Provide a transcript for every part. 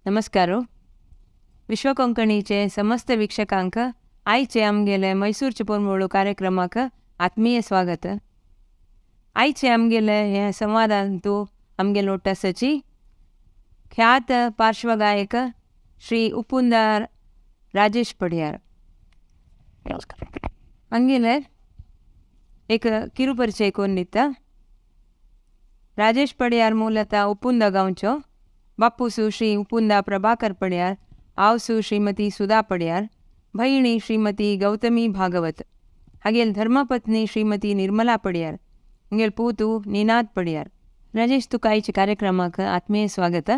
नमस्कार. विश्व कोंकणीचे समस्त वीक्षकांक आयचे आमगेले मैसूरचे परमळ कार्यक्रमाक आत्मीय स्वागत. आयचे आमगेले हे संवादांतू आमगे लोटसची ख्यात पार्श्वगायक श्री उपुंदा राजेश पडियार आमगेले एक किरुपरिचय कोण दिता. राजेश पडियार मूलतः उपुंदा गांवचो. बापूसू श्री उपुंदा प्रभाकर पडियार, आवसू श्रीमती सुधा पडियार, भयणी श्रीमती गौतमी भागवत, हागेल धर्मपत्नी श्रीमती निर्मला पडियार, हागेल पूतू निनाद पडियार. राजेश, तुका आयच्या कार्यक्रमाक आत्मीय स्वागत.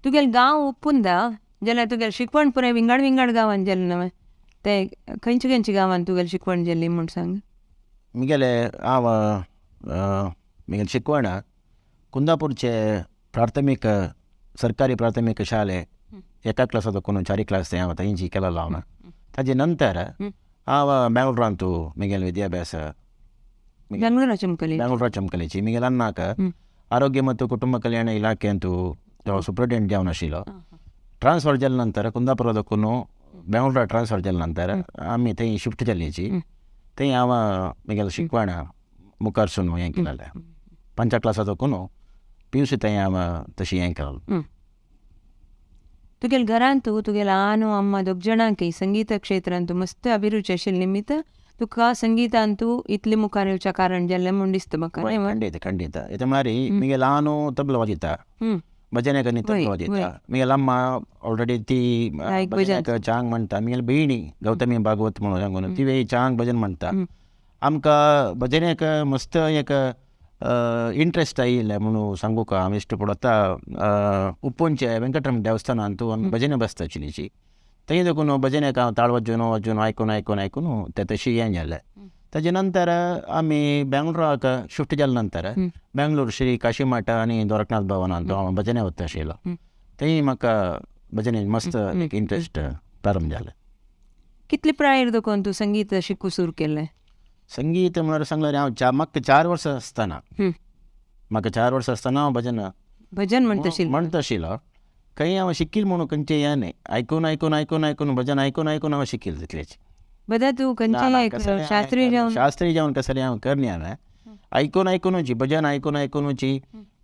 तुगेल गांव उपुंदा जाल्यार तुगेल शिकवण पुराय विंगड विंगड गांवांत जालें न्हय. ते खंयच्या खंयच्या गांवांत तुगेल शिकवण जाल्ली म्हूण सांग. मिगेल शिकवण कुंदापूरचे प्राथमिक सरकारी प्राथमिक शाले एका क्लासाचो कोण 4 क्लास हांव थंयची केला लावना. ताजे नंतर हांव बेंगळुरांतू मिगेल विद्याभ्यास बेंगळुरा चमकलेची. मिगेल अन्नाक आरोग्य ಮತ್ತು ಕುಟುಂಬ ಕಲ್ಯಾಣ ಇಲಾಖೆ ಅಂತೂ ಸೂಪರಿಂಟೆಂಡೆಂಟ್ जावन आशिल्लो. ट्रान्सफर जाले नंतर कुंदापुरादकून बेंगळुरा ट्रान्सफर जाले नंतर आमी थंय शिफ्ट जाल्लीची. थंय हांव मिगेल शिकवण मुखारसून हें केलेलें. 5 क्लासाचो PUC थंय हांव तशी हें केलें. तुगेल घरांतू तुगेल आनो अम्मा दोग जाणांकय संगीत क्षेत्रांतू मस्त अभिरुची आशिल्ली निमित्त तुका संगीतांतू इतले मुखार येवच्या कारण जाल्लें म्हूण दिसता म्हाका. ಖಂಡಿತ ಇದು ಮಾರಿ ಮಿಗೆ ಲಾನು ತಬಲ ವಾಜಿತ ಭಜನೆ ಕನಿ ತಬಲ ವಾಜಿತ. ಮಿಗೆ ಲಮ್ಮ ಆಲ್ರೆಡಿ ती भजन चांग म्हणटा. मिगेल बहिणी गौतमी भागवत म्हणून सांगून ती वेळी चांग भजन म्हणटा. आमकां भजनेक मस्त एक इंट्रस्ट आयिल्ले म्हणून सांगू का हांव इश्टपडटा. उप्पूंचे वेंकटरमण देवस्थानांतू आमी भजने बसता आशिल्लीची. थंय देखून भजनेक हांव ताळ वाजोवन आयकून तें तशी हें जालें. ताजे नंतर आमी बेंगळुराक शिफ्ट जाले नंतर बेंगळूर श्री काशीमठ आनी द्वारकनाथ भवनांत हांव भजने वता आशिल्लो. थंय म्हाका भजने मस्त इंट्रस्ट प्रारंभ जालें. कितले प्रायर देखून तूं संगीत शिकूं सुरू केलें? संगीत म्हळ्यार सांगल्यार हांव म्हाका 4 वर्सां आसतना हांव भजन म्हणटा आशिल्लो. खंय हांव शिकिल्ल म्हणून खंयचें हें न्हय. आयकून भजन आयकून हांव शिकिल्ल तितलेंच. बदा तूं खंयचें शास्त्रीय जावन कसलें हांव करना न्हय. आयकूनची भजन आयकूनची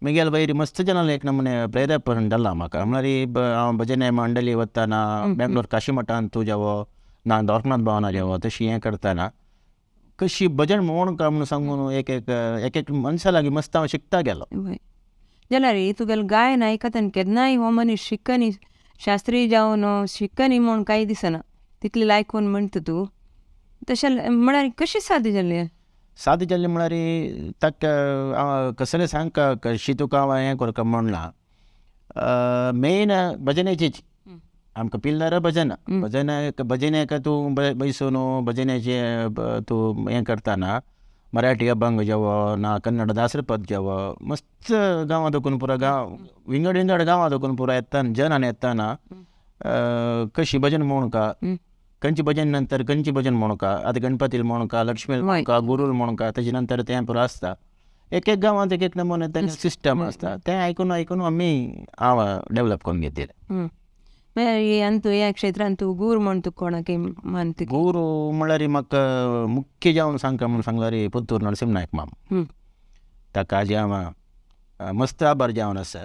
मिगेल वयर मस्त जनाले एक नमुने प्रेरेपण जाल्ला म्हाका. म्हळ्यार हांव भजने मंडळी वतना बेंगळूर काशीमठांत तूं जेवो ना द्वारकनाथ भवनां जेवो तशी हें करतना कशी भजन म्हण का म्हणून सांगून एक मनशा लागीं मस्त हांव शिकता गेलो. जाल्यार तुगेल गायन आयकतना केन्नाय हो मनीस शिकनी शास्त्रीय जावन शिकनी म्हूण कांय दिसना. तितले लायकून म्हणटा तूं तशें म्हळ्यार कशी सादी जाल्ली म्हळ्यार ताका कसलें सांग कशी तुका हांव हें करता म्हणलां. मेन भजनेचीच आमकां पिल्लर भजनेक तूं बैसून भजनेचे तूं हें करतना मराठी अभंग जेवो ना कन्नड दासरपद जेवो मस्त गांवां देखून पुरो विंगड गांवां देखून पुरो येताना जन येताना कशी भजन म्हणून का खंयची भजन नंतर खंयची भजन म्हणून का आतां गणपतील म्हणून का लक्ष्मी म्हणून का गुरूल म्हणून का ताजे नंतर तें पुरो आसता. एक गांवांत एक नमुने तें सिस्टम आसता. तें आयकून आमी हांव डेवलप करून घेतिल्लें. अंतू ह्या क्षेत्रांत तूं गूर म्हण तूं कोणाकय मानता? गुरू म्हळ्यार म्हाका मुख्य जावन सांगता म्हणून सांगल्यार पुत्तूर नरसिंह नायक माम. ताका हाजे हांव मस्त आभार जावन आसा.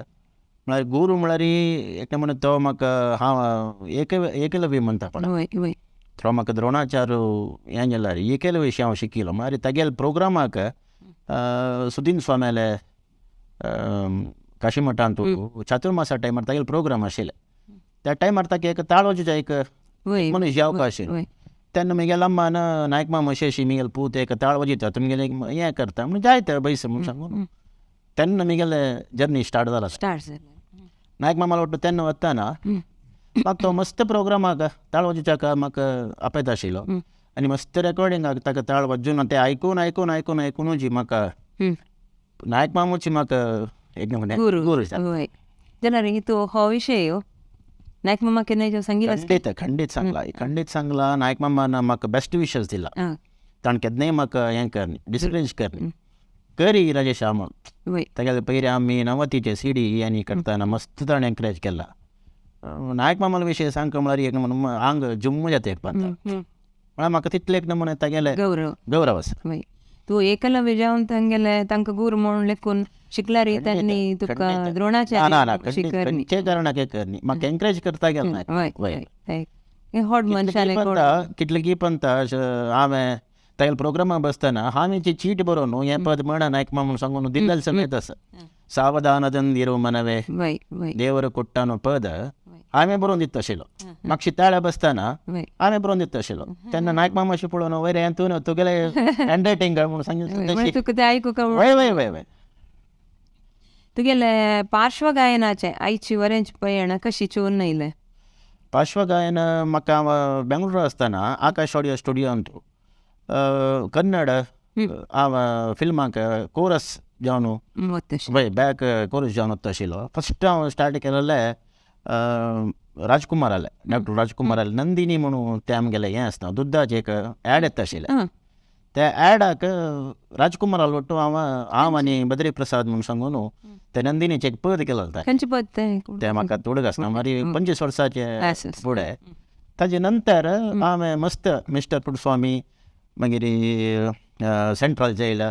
म्हळ्यार गुरू म्हळ्यार एक नमुने तो म्हाका हांव एकलव्य म्हणटा पळय तो म्हाका द्रोणाचार्य हें जाल्यार एकलव्यशी हांव शिकिल्लो. म्हळ्यार तागेले प्रोग्रामाक सुदीन स्वामेले काशीमठांत चातुर्मासा टायमार तागेले प्रोग्राम आशिल्ले. त्या टायमार ताका एक ताळ वाजोवचो एक मनीस येवपा आशिल्लो. तेन्ना मिगेल अम्मान नायक माम अशी मिगेल पूत एक ताळ वाजयता तुमगेले हें करता म्हणून जायते बैस म्हणून सांगून तेन्ना मिगेल जर्नी स्टार्ट जाला. नायक मामाला वाटतं तेन्ना वताना म्हाका तो मस्त प्रोग्रामाक ताळ वाजोवच्याक म्हाका आपयता आशिल्लो. आनी मस्त रेकॉर्डिंगाक ताका ताळ वाजोवन तें आयकूनची म्हाका नायक मामूची म्हाका एक गुरू जाल्यार तूं हो विशय नायक मामा केन्ना सांगिल्लो? खंडीत सांगला. नायक मामान म्हाका बेस्ट विशस दिला. ताणें केन्नाय म्हाका हें करनी डिस्करेज करनी. करी राजेश आम वय तेगेले पयलीं आमी नवतीचे सीडी यांनी करताना मस्त ताणें एनकरेज केला. नायक मामाला विशय सांगता म्हळ्यार एक म्हणून आंग जुम्म जाता एक पंता म्हळ्यार म्हाका तितले एक नमुने तेगेले गौरव गौरव आसा. वय तूं एकलव्य जावन तांगेले तांकां गुरू म्हणून लेखून शिकल्यार त्यांनी तुका द्रोणाचार्य शिकरनी खंयचे कारणाक एक करनी म्हाका एनकरेज करता गेलो वय वय वय व्हड मनशाले कितले पंता हांवें तेगेले प्रोग्रामाक बसतना हांवें ती चीट बरोवन न्हू हें पद म्हणा नायक मामा सांगून दिल्लें समेत आसा. सावधानदंदिरो मनवे वय वय देवर कोट्टानो पद हांवें बरोवन दिता आशिल्लो. म्हाका शिताळ्या बसतना वय हांवें बरोवन दिता आशिल्लो. तेन्ना नायक मामा अशें पळोवन वयर हें तूं तुगेले हँडरायटींग म्हणून सांगितलें. तुका तें आयकूंक वय वय वय वय तुगेले पार्श्वगायनाचे आईची वरेंची पयण कशी चोरून येयले. पार्श्वगायन म्हाका बेंगळूरू आसतना आकाश ऑडियो स्टुडियोन तूं कन्नड हांव फिल्माक कोरस जावन वय बॅक कोरस जावन वता आशिल्लो. फस्ट हांव स्टार्ट केलेलें राजकुमार आले डॉक्टर राजकुमार आले नंदिनी म्हणून ते आमगेले हें आसता दुदाचें एक ऍड येता आशिल्लें. त्या ऍडाक राजकुमाराल वट्टू हांव आनी बद्री प्रसाद म्हणून सांगून ते नंदिनीचे एक पद केलेलो. खंयचे पद ते म्हाका थोडे आसना मारी 25 वर्साचे फुडें. ताजे नंतर हांवें मस्त मिस्टर पुडस्वामी मागीर सेंट्रल जेल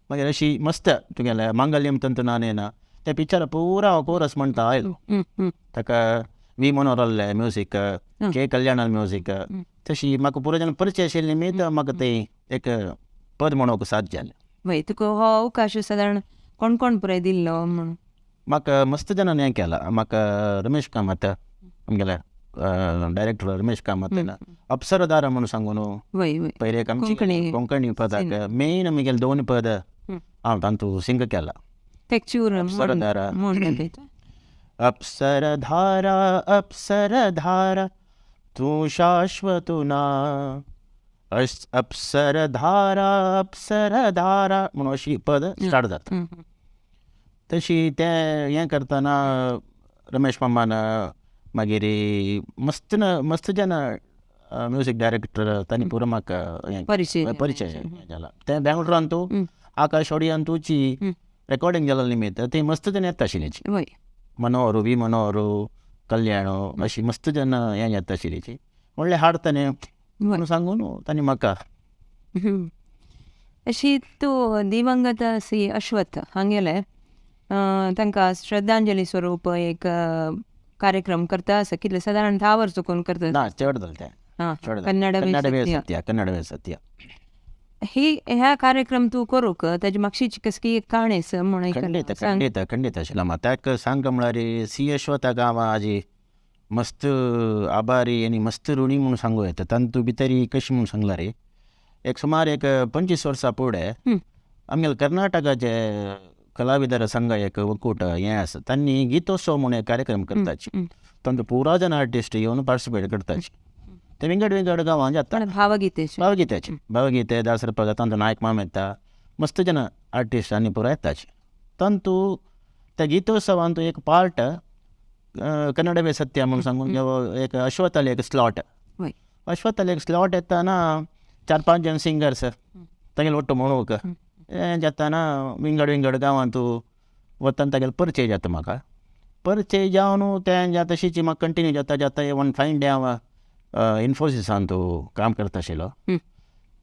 मागीर अशी मस्त तुगेलें मांगल्यम तंतु नानेना त्या पिक्चरा पुरा हांव कोरस म्हणटा आयलो. ताका वी मनोहरले म्युजीक के कल्याणाल म्युजीक तशी म्हाका पुरो जाण परिचय आशिल्ली निमित्त म्हाका तें एक पद म्हणूंक साध्य जालें. वय तुका हो अवकाश सादारण कोण कोण पुराय दिल्लो म्हणून. म्हाका मस्त जाणांनी हें केलां. म्हाका रमेश कामत आमगेले डायरेक्टर रमेश कामत अप्सरदारा म्हणून सांगून वय वय पयले आमची कोंकणी पदाक मेन आमगेले 2 पद हांव तांतू सिंग केला. अप्सरधारा अप्सरधारा अप्सरधारा तू शाश्वत ना अप्सरधारा अप्सरधारा म्हणून अशी पद स्टार्ट जाता. तशी ते हें करतना रमेश मामान मागीर मस्त जाणा म्युजीक डायरेक्टर तांणी पुरो म्हाका परिचय जाला. ते बेंगळुरान तूं आकाश ऑडियोन तुची रेकॉर्डिंग जाल्या निमित्त ती मस्त जाण येता आशिल्लीची मनोहरू वी मनोहरू कल्याणो अशी मस्त जाण हें येता आशिल्लीची व्हडले हाडताने म्हणून सांगून तांणी म्हाका अशी तूं दिवंगत सी अश्वथ हांगेले तांकां श्रद्धांजली स्वरूप एक कार्यक्रम करता आसा कितले सादारण 10 वर्स चुकून करता ना चड जालें तें कन्नड सत्य ही ह्या कार्यक्रम तूं करूंक ताजी म्हापशीची कसली एक काणी आसा म्हणून खंडीत आशिल्लो. ताका सांगता म्हळ्यार सी अश्वथाक हांव हाजी मस्त आभारी आनी मस्त ऋणी म्हणून सांगूं येता. तांतू भितर कशी म्हणून सांगला रे एक सुमार एक 25 वर्सां फुडें आमगेले कर्नाटकाचे कलाविदर संघ एक ಒಕ್ಕೂಟ हें आसा तांणी गीतोत्सव म्हणून एक कार्यक्रम करताची. तांतू पुरा जाण आर्टिस्ट येवन पार्टिसिपेट करताची. ते विंगड गांवांत जाता भावगीते दासरपा तांतू नायक माम येता मस्त जाण आर्टिस्ट आनी पुरो येताची. तांतू त्या गीतोत्सवांत एक पार्ट कन्नडवे सत्य म्हणून सांगून एक अश्वथाले एक स्लॉट येताना 4-5 जाण सिंगर्स तांगेले ಒಟ್ಟು म्हणूंक जाताना विंगड गांवांत वतना तागेलो परिचय जाता. म्हाका परिचय जावन तें जाता तशीच म्हाका कंटिन्यू जाता वन फायन डे हांव इन्फोसिसान काम करता आशिल्लो.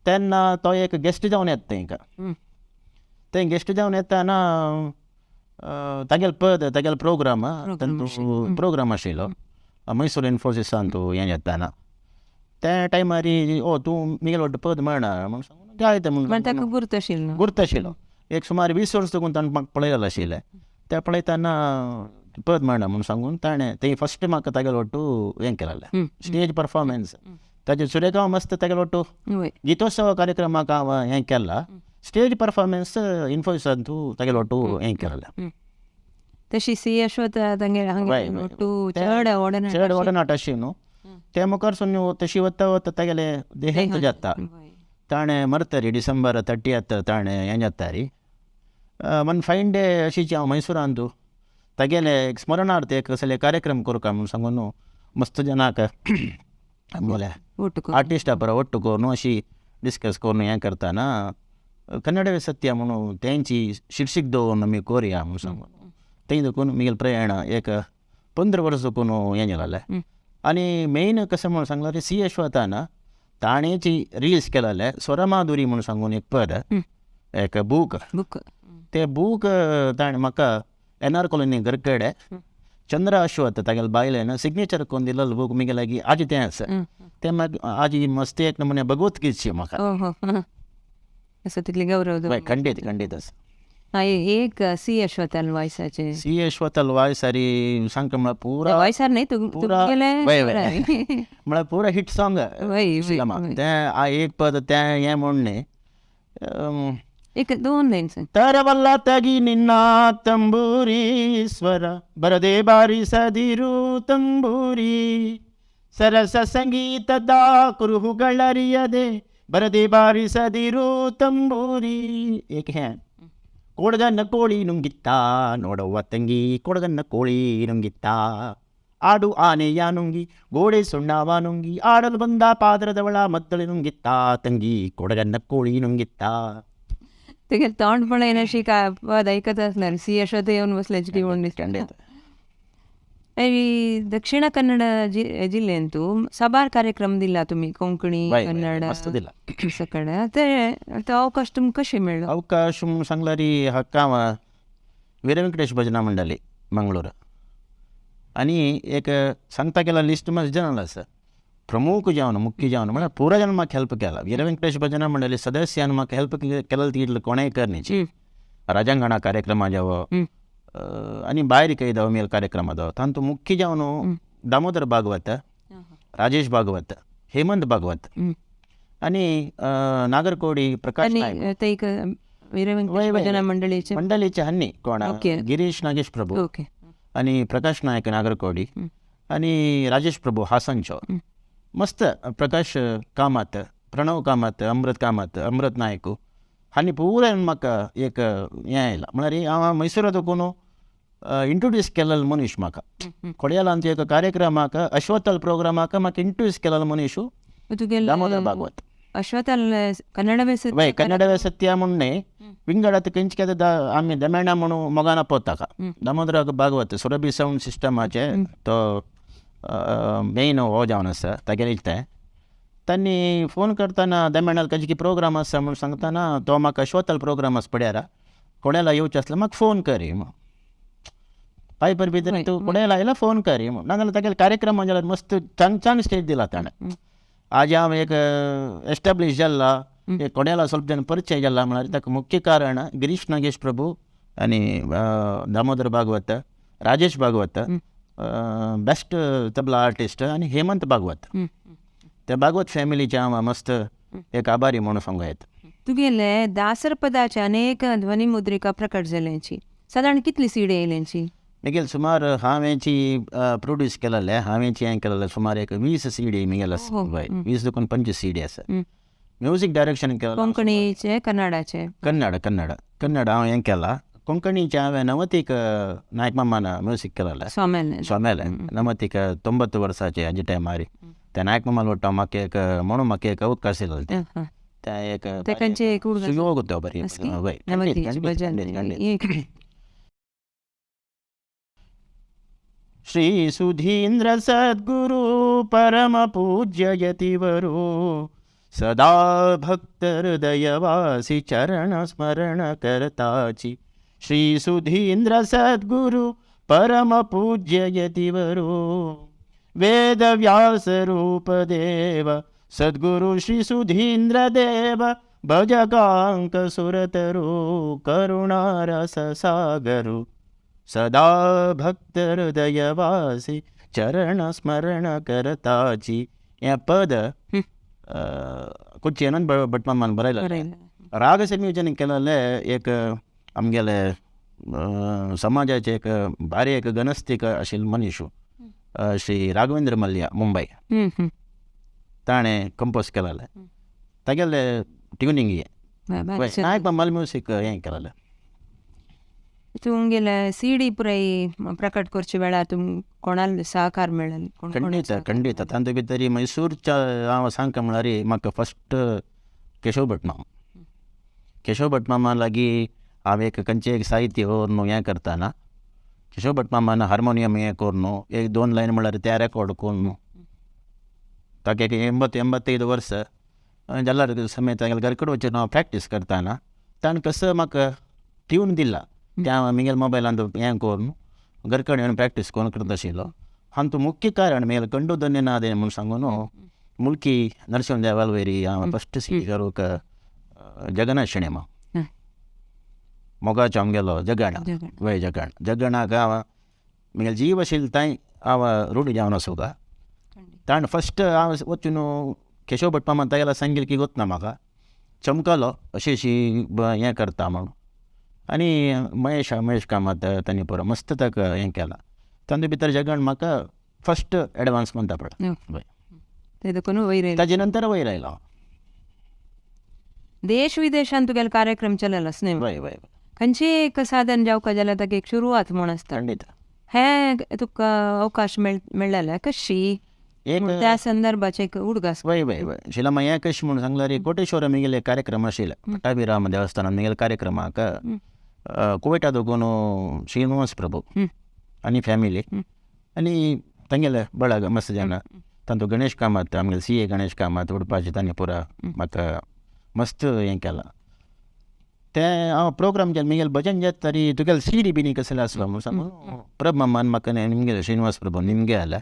तेन्ना तो एक गेस्ट जावन येता तांकां. तें गेस्ट जावन येताना तागेलो प्रोग्राम आशिल्लो मैसूर इन्फोसिसान हें जाताना त्या टायमार तूं मिगेल व्हडलो पद म्हणा म्हणून सांगून जायते म्हणून गुर्त आशिल्लो. एक सुमार 20 वर्स तकून ताणें म्हाका पळयलेलो आशिल्लें. ते पळयतना पद म्हणा म्हणून सांगून ताणें तें फस्ट म्हाका तागेलो वट्टू हें केलेलें स्टेज परफॉर्मन्स ताजे सुरेख हांव मस्त तागेलो वट्टू गीतोत्सव कार्यक्रमाक हांव हें केला स्टेज परफॉर्मन्स इन्फोसिसान तागेलो वट्टू हें केलेलें. तशी सी अश्वथ चड वडनाट अशी न्हू ते मुखार सुन तशी वता तागेले देहांत जाता. ताणें मरता रे डिसेंबर 30 ताणें हें जाता रे वन फायन डे अशीच हांव मैसूरान तागेले एक स्मरणार्थ एक कसले कार्यक्रम करूं म्हणून सांगून मस्त जनाक बोले आर्टिस्टा बरो ಒಟ್ಟು करून अशी डिस्कस करून हें करतना कन्नडवे सत्य म्हणून त्यांची शीर्षिक दोन मी कोरिया म्हणून सांगून ते देखून मिगेल प्रयाण एक 15 वर्ष कोण हें जालें आनी मेन कशें म्हणून सांगला रे सी यशवंतान ताणेची रिलीज केलेले स्वरमाधुरी म्हणून सांगून एक पद एक बूक ते बूक ताणें म्हाका NR कॉलनी गरकडें चंद्र अश्वथ तागेले बायलेन सिग्नेचर करून दिलेलो बूक मिगे लागीं आजी तें आसा तें म्हाका आजी मस्ती एक नमुने भगवतगीतशी म्हाका असं तितली गौरव खंडीत खंडीत आसा एक सी यशवंताल वायसाचे सी यशवंताल वायसारी सांगता म्हळ्यार पुरा वायसार न्ही म्हळ्यार पुरा हिट सॉंग तें एक पद तें हें म्हणणे एक 2 ಲೈನ್ಸ್ ತರವಲ್ಲ ತಗಿ ನಿನ್ನ ತಂಬೂರಿ ಸ್ವರ ಬರದೆ ಬಾರಿಸದಿರು ತಂಬೂರಿ ಸರಸ ಸಂಗೀತದ ಕುರುಹುಗಳರಿಯದೆ ಬರದೆ ಬಾರಿಸದಿರು ತಂಬೂರಿ ಏಕೆ ಹ್ಯಾ ಕೊಡಗನ್ನ ಕೋಳಿ ನುಂಗಿತ್ತ ನೋಡವ್ವ ತಂಗಿ ಕೊಡಗನ್ನ ಕೋಳಿ ನುಂಗಿತ್ತ ಆಡು ಆನೆಯ ನುಂಗಿ ಗೋಡೆ ಸುಣ್ಣವ ನುಂಗಿ ಆಡಲು ಬಂದ ಪಾದರದವಳ ಮದ್ದಳೆ ನುಂಗಿತ್ತ ತಂಗಿ ಕೊಡಗನ್ನ ಕೋಳಿ ನುಂಗಿತ್ತ तेगेले तोंडपणां येना अशी पद आयकत आसल्यार सी यशवंत येवन बसल्याची ती म्हण दिसता दक्षिण कन्नड जिल्ह्यान तूं सभार कार्यक्रम दिला तुम्ही कोंकणी कन्नड कडेन तो अवकाश तुमकां कशें मेळ्ळो अवकाश सांगल्यार हाका वीर वेंकटेश भजना मंडळी मंगळूर आनी एक सांगता केला लिस्ट मातशें जनरल आसा प्रमुख जावन मुख्य जावन म्हळ्यार पुरा जावन म्हाका हेल्प केला वीर वेंकटेश भजना मंडळी सदस्यान म्हाका हेल्प केलें तितलें कोणेंय करनीची राजांगणा कार्यक्रम जावो आनी भायर काही मेल कार्यक्रम जावो तातूंत मुख्य जावन दामोदर भागवत राजेश भागवत हेमंत भागवत आनी नागरकोडी प्रकाश नायक मंडळीचे हन्नी कोण गिरीश नागेश प्रभू आनी प्रकाश नायक नागरकोडी आनी राजेश प्रभू हासनचो मस्त प्रकाश कामत प्रणव कामत अमृत नायक हांणी पुराय म्हाका एक हें आयलां म्हळ्यार हांव मैसूरांत वचून इंट्रोड्यूस केलेलो मनीस म्हाका खोडयालांत एक कार्यक्रमाक अश्वथल प्रोग्रामाक म्हाका इंट्रोड्यूस केलेलो मनीस दामोदर भागवत अश्वथल कन्नड सत्य म्हणणे विंगडात खंयचे केदां आमी दमेणा म्हणून मोगाना पोताका दामोदर भागवत सुरभी सावंड सिस्टमाचे तो मेन हो जावन आसा तागेले तें तांणी फोन करतना दमेणाल खंयचे प्रोग्राम आसा म्हूण सांगतना तो म्हाका अश्वथल प्रोग्राम आसा पड्यार कोण्याला येवचें आसल्यार म्हाका फोन करी पायपर भितर तूं कोण्याला आयला फोन करी नाजाल्यार तागेले कार्यक्रम जाल्यार मस्त चांग स्टेज दिला ताणें आज हांव एक एस्टाब्लीश जाल्ला कोण्याला स्वल्प जन परिचय जाल्ला म्हळ्यार ताका मुख्य कारण गिरीश नागेश प्रभू आनी दामोदर भागवत राजेश भागवत बेस्ट तबला आर्टिस्ट आनी हेमंत भागवत त्या भागवत फॅमिलीचे हांव मस्त एक आभारी म्हणून सांगूं येता तुगेले दासर पदाचे अनेक ध्वनी मुद्रिका प्रकट जाल्यांची सादारण कितली सीडी येयल्यांची मिगेल सुमार हांवेंची प्रोड्यूस केलेले हांवेंची हें केलेले सुमार एक 20 सीडी मिगेल आसा 20 देखून 25 सीडी आसा म्युजीक डायरेक्शन केलें कोंकणीचे कन्नडाचे कन्नड हांव हें केलां कोंकणीचे हांवें 90 नायक मामान म्युजीक केलेलें सोमेलें 90 वर्साचे हाजे टायमार त्या नायक मामान वट्टा म्हाका एक म्हणून म्हाका एक अवकाश दिलो त्या एक सुयोग तो बरी श्री सुधींद्र सद्गुरु परम पूज्य यतिवरो सदा भक्त हृदयवासी चरण स्मरण करताची श्री सुधींद्र सद्गुरु परम पूज्य यतिवरो वेद व्यास रूप देव सद्गुरु श्री सुधींद्र देव भजकांक सुरतरो करुणारस सागरो सदा भक्त हृदयवासी चरण स्मरण करताची हें पद कुठचे आनंद भटमामान बरयलें राग संयोजन केलेलें एक आमगेले समाजाचे एक भारी एक गणस्तीक आशिल्लो मनीस श्री राघवेंद्र मल्ल्या मुंबई ताणें कंपोज केलेलें तागेले ट्युनिंग हें नायक मामाल म्युजीक हें केलेलें तुमगेले सीडी पुराय प्रकट करचे वेळार तुम कोणाल सहकार मेळ्ळें खंडीत तातूंत भितर मैसूरच्या हांव सांगता म्हळ्यार म्हाका फस्ट केशव भटमाम केशव भट मामा लागीं हांव एक खंयचे एक साहित्य व्हरून हें करताना केशव भट मामान हार्मोनियम हें करून एक 2 लायन म्हणल्यार ते रेकॉर्ड करून ताका एक 85 वर्स जाल्यार समेत घरा कडेन वचून हांव प्रॅक्टीस करताना ताणें कसो म्हाका ट्यून दिला त्या म्हगेल्या मोबायलांत हें करून घरा कडेन येवन प्रॅक्टीस करून करता आशिल्लो. हातूंत मुख्य कारण म्हगेलें कंडू धन्य नादें म्हूण सांगून मुल्की नरसिंह देवाल वयरी हांव फस्ट सी करूंक जगन्नाथ सिनेमा मोगाचो आमगेलो जगण वय जगणाक हांव म्हगेलें जीव आशिल्लो थंय हांव रूढ जावन आसूं का ताणें फस्ट हांव वचून केशव भट मामा तागेलो सांगलें की गोत ना म्हाका चमकलो अशी हें करता म्हणून आनी महेश कामत तांणी पळय मस्त ताका हें केलां तातूंत भितर जगण म्हाका फस्ट एडवान्स म्हणटा पळय ताजे नंतर वयर आयलो. देश विदेशांत तुगेले कार्यक्रम चलल आसले वय वय खंयची एक साधन जावपाक जाल्यार ताका एक सुरवात म्हूण आसता खंडीत हें तुका अवकाश मेळ्ळेले कशी त्या संदर्भाचे एक उडगास. वय वय वय शिला हें कशें म्हणून सांगल्यार कोटेश्वर म्हगेले कार्यक्रम आशिल्ले पट्टाभिराम देवस्थानांत म्हगेल्या कार्यक्रमाक कुवेटात दोगून श्रीनिवास प्रभू आनी फॅमिली आनी तांगेले बळग मस्त जाणा तातूंत गणेश कामत आमगेले CA गणेश कामत उडपाचे तांणी पुरा म्हाका मस्त हें केलां तें हांव प्रोग्राम केलो म्हगेलें भजन जेत तरी तुगेलें CD बी कसलें आसलो म्हणून सांगून प्रभ मामान म्हाका निमगे श्रीनिवास प्रभू निमगे आल्या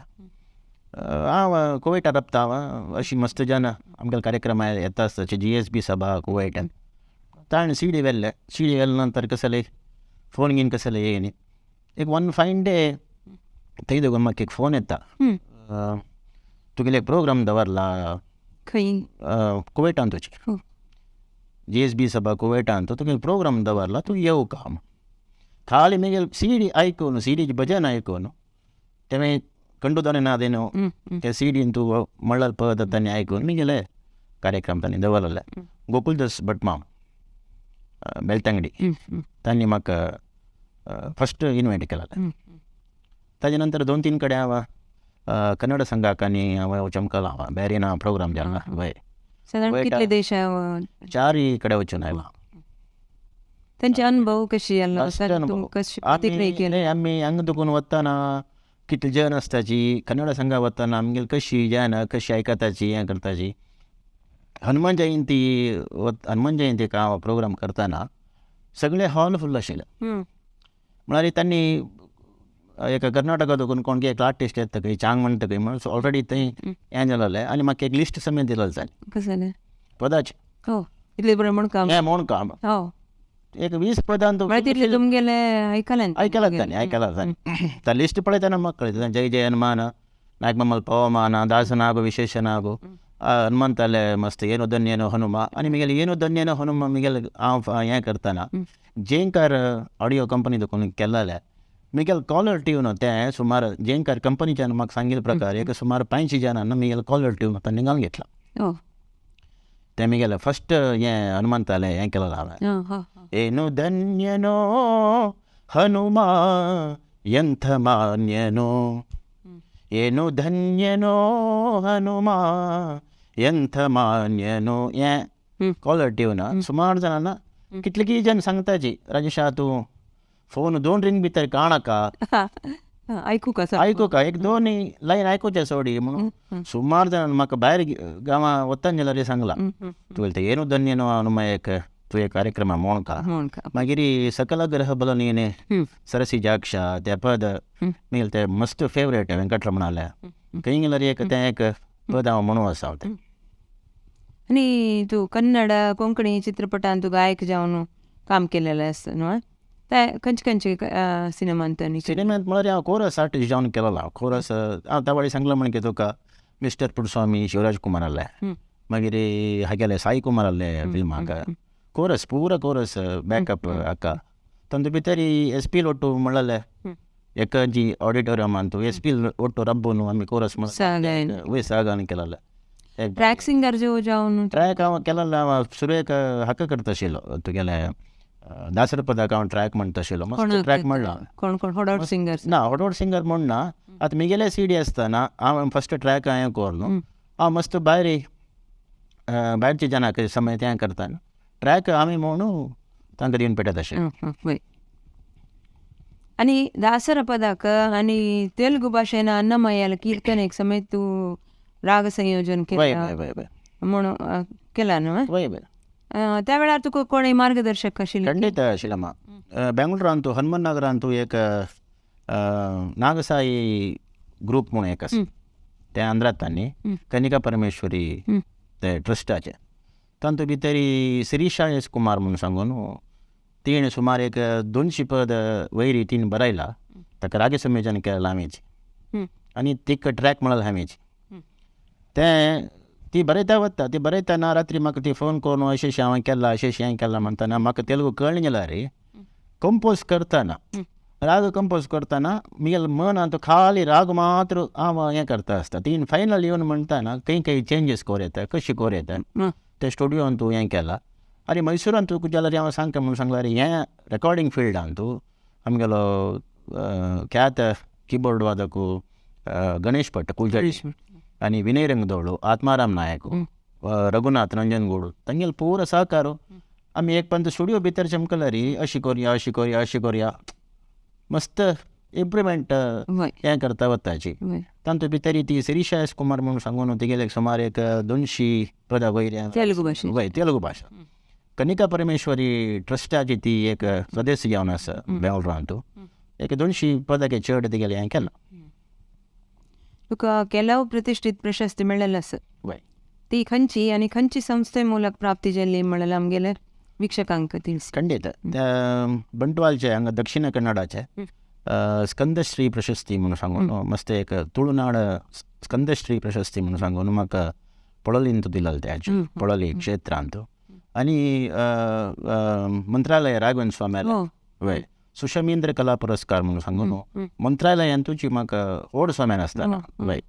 हांव कुवेटात राबता हांव अशी मस्त जाणा आमगेले कार्यक्रम येता आसता GSB सभा कुवेटान ताणें CD व्हेल्ले नंतर कसले फोन घेवन कसले हे न्ही एक वन फायन डे थंय दोगून म्हाका एक फोन येता तुगेले एक प्रोग्राम दवरला कुवेटान तुजी GSB सभा कुवेटान तुगेले प्रोग्राम दवरला तूं येवं का खाली म्हगेले CD आयकून CDचें भजन आयकून तें कंडू दोने नादें न्हू ते CDन तूं म्हणल्यार पळय तांणी आयकून म्हगेले कार्यक्रम तांणी दवरले. गोकुलदास भटमाम बेलतंगडी तांणी म्हाका फस्ट इनवायट केला. ताजे नंतर 2-3 कडेन हांव कन्नड संघाक आनी हांव चमकलो हांव बेरीन हांव प्रोग्राम जाल्लो वय कितले देश 4 कडेन वचून आयलो. तांचे अनुभव कशी आमी हांगा दुखून वताना कितले जन आसताची कन्नड संघा वताना आमगेली कशी जन कशी आयकताची हें करताची. हनुमान जयंतीक हांव प्रोग्राम करताना सगळे हॉल फुल्ल आशिल्ले म्हळ्यार तांणी एका कर्नाटका दोगून कोणगे एक आर्टिस्ट येता खंय चांग म्हणटा खंय म्हणून ऑलरेडी थंय हें जालेलें आनी म्हाका एक लिस्ट समेत दिलेलें जालें पदाचें इतले बरें म्हण काम एक 20 पदां आयकलां तांणी त्या लिस्ट पळयतना म्हाका कळटा जय जय हनुमान नायक ममल पवमान दासनागो विशेषनागो हनुमंताले मस्त ಏನೋ ಧನ್ಯನೋ ಹನುಮ आनी म्हगेले ಏನೋ ಧನ್ಯನೋ हनुम म्हगेले हांव हें करताना जेंकार ऑडियो कंपनी दुखून केल्लें म्हगेले कॉलर ट्यून तें सुमार जेंकार कंपनीच्यान म्हाका सांगिल्ले प्रकार एक सुमार 500 जणांना म्हगेले कॉलर ट्यून तांणी घालून घेतला. तें म्हगेलें फस्ट हें हनुमंतालें हें केलेलें हांवें ಏನೋ ಧನ್ಯನೋ ಹನುಮ ಎಂಥ ಮಾನ್ಯನೋ ಏನೋ ಧನ್ಯನೋ ಹನುಮ ಎಂಥ ಮಾನ್ಯನೋ हें कॉलर ट्यून सुमार जाणांना कितले की जन सांगताची राजेशा तूं फोन 2 रिंग भितर काणका आयकूं का एक 2 लायन आयकूचे सोडी म्हणून सुमार जाणां म्हाका भायर गांवां वताना जाल्यार सांगलां तुवें तें ಏನೋ ಧನ್ಯನೋ हनुम एक तुवें कार्यक्रम मोणका मागीर सकल ग्रह बल न्ही सरसी जाक्षा तें पद म्हगेलें तें मस्त फेवरेट वेंकटरमणालें खंय गेल्यार एक तें एक पद हांव म्हणूं आसा तें. आनी तूं कन्नड कोंकणी चित्रपटांत तूं गायक जावन काम केलेलें आसा न्हू खंयचे सिनेमांत म्हळ्यार हांव कोरस आर्टिस्ट जावन केलोलो हांव कोरस हांव त्या वेळी सांगलां म्हणके तुका मिस्टर पुरस्वामी शिवराज कुमार आहले मागीर हागेले साई कुमार आहले फिल्माक कोरस पुरा कोरस बॅकअप हाका तातूंत भितर SP ಒಟ್ಟು म्हणलें एकाची ऑडिटोरियमान तूं SP ಒಟ್ಟು रब्बून आमी कोरस वय सागान केलेलें. ट्रॅक सिंगर जावन ट्रॅक हांव केलेलें हांव सुरवेक हाका करता आशिल्लो तुगेलें दासर पदाक हांव ट्रॅक म्हणटा आशिल्लो मस्त ट्रॅक म्हणला होडोड सिंगर ना होडोड सिंगर म्हणना आतां म्हगेले CD आसतना हांव फस्ट ट्रॅक हांवें कोर न्हू हांव मस्त भायरची जनाक समेत हें करता ट्रॅक आम्ही म्हणून तांकां दिवन पेटत अशें. वय आणि दासरा पदाक आणि तेलुगू भाशेन अन्नमय्याला कीर्तनेक समेत तू राग संयोजन वय केला वय वय वय म्हणून केला न्हू. वय वय त्या वेळार तुका कोणी मार्गदर्शक आशिल्ले? ಖಂಡಿತ ಶಿಲಮ್ಮ. ಬೆಂಗಳೂರು ಅಂತೂ ಹನುಮನ್ ನಗರ ಅಂತೂ एक नागसाई ग्रुप म्हणून एक आसा ते आंध्रात तांणी कनिका परमेश्वरी ते ट्रस्टाचे तांतू भितर शिरीषा एस कुमार म्हणून सांगून तीन सुमार एक 200 पद वैरी तीन बरयला ताका राग संयोजन केलें हांवेंच आनी तिका ट्रॅक म्हळ्यार हांवेंच तें ती बरयता वता ती बरयतना रात्री म्हाका ती फोन करून अशें हांवें केलां अशें हें केलां म्हणटाना म्हाका तेलुगू कळना गेल्यार कंपोज करतना राग कंपोज करतना म्हगेलें मन आनी तो खाली राग मात्र हांव हें करता आसता तीन फायनल येवन म्हणटाना खंय चेंजीस कोर येता कशी कोर येता ते स्टुडियोन तूं हें केलां आनी मैसूरान तूं जाल्यार हांव सांगता म्हणून सांगल्यार हें रेकॉर्डिंग फिल्डान तूं आमगेलो ख्यात कीबोर्ड वादक गणेश भट कुलजडी आनी विनय रंगदोळू आत्माराम नायक रघुनाथ रंजनगोड तांगेलो पुरो सहकार आमी एक पंत स्टुडियो भितर चमकल्यार अशी कोरया मस्त इम्प्रुवमेंट हें करता वताची तांतू भितर ती शिरीषा एस कुमार म्हणून सांगून तिगेले सुमार एक 200 पदां वयऱ्या तेलुगू भाशा कनिका परमेश्वरी ट्रस्टाची ती एक सदस्य जावन आसा बेंगळुरांत एक 200 पदांचे चड तिगेलें हें केलां. तुका ಕೆಲವು प्रतिश्ठीत प्रशस्ती मेळ्ळेले आसा वय ती खंयची आनी खंयची संस्थे ಮೂಲಕ प्राप्ती जाल्ली म्हणल्यार आमगेले वीक्षकांक ತಿಳಿಸಿ. ಖಂಡಿತ ಬಂಟ್ವಾಳचे हांगा दक्षिण कन्नडाचे स्कंदश्री प्रशस्ती म्हणून सांगून मस्त एक तुळुनाड स्कंदश्री प्रशस्ती म्हणून सांगून म्हाका पळोलींत दिलेलो त्याचे पळोली क्षेत्रांत आनी मंत्रालय राघवेंद्र स्वाम्याला वय सुशमेंद्र कला पुरस्कार म्हणून सांगून मंत्रालयान तुजी म्हाका ओड स्वाम्यान आसतना वय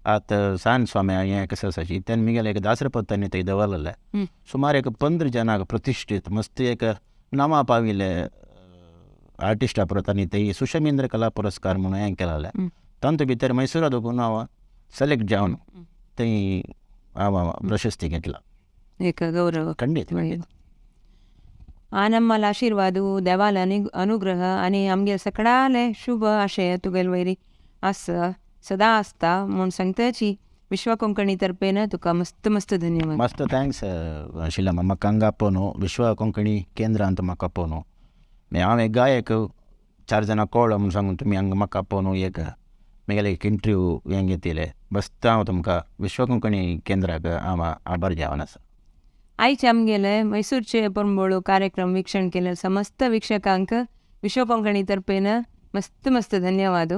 आतां सांज स्वाम्या हें कसं आसाची तेन्ना म्हगेलें एक दासरपत तांणी थंय दवरलेलें सुमार एक 15 जनांक प्रतिश्ठीत मस्त एक नांवां पाविल्ले आर्टिस्टा परत आनी थंय सुशमेंद्र कला पुरस्कार म्हणून हें केलेलें तांतू भितर मैसूरा दोगून हांव सिलेक्ट जावन थंय हांव प्रशस्ती घेतला. एक गौरव ಖಂಡಿತ ಆ ನಮ್ಮಲ ಆಶೀರ್ವಾದ ದೇವಾಲ ಅನುಗ್ರಹ आणि आमगे सगळ्याले शुभ आशय तुगेल वैरी आस सदा आसता म्हूण सांगताची विश्वा कोंकणी तर्फेन तुका मस्त मस्त धन्यवाद. मस्त थँक्स शिला म्हाका हांगा आपोवन विश्वा कोंकणी केंद्रांत म्हाका आपोवन हांव एक गायक 4 जाणां कळ्ळो म्हूण सांगून तुमी हांगा म्हाका आपोवन एक म्हगेले एक इंटरव्यू हें घेतिले बस्त हांव तुमकां विश्वा कोंकणी केंद्राक हांव आभार जावन आसा. आयचे आमगेले मैसूरचे परमळ कार्यक्रम वीक्षण केले समस्त वीक्षकांक विश्व कोंकणी तर्फेन मस्त मस्त धन्यवाद.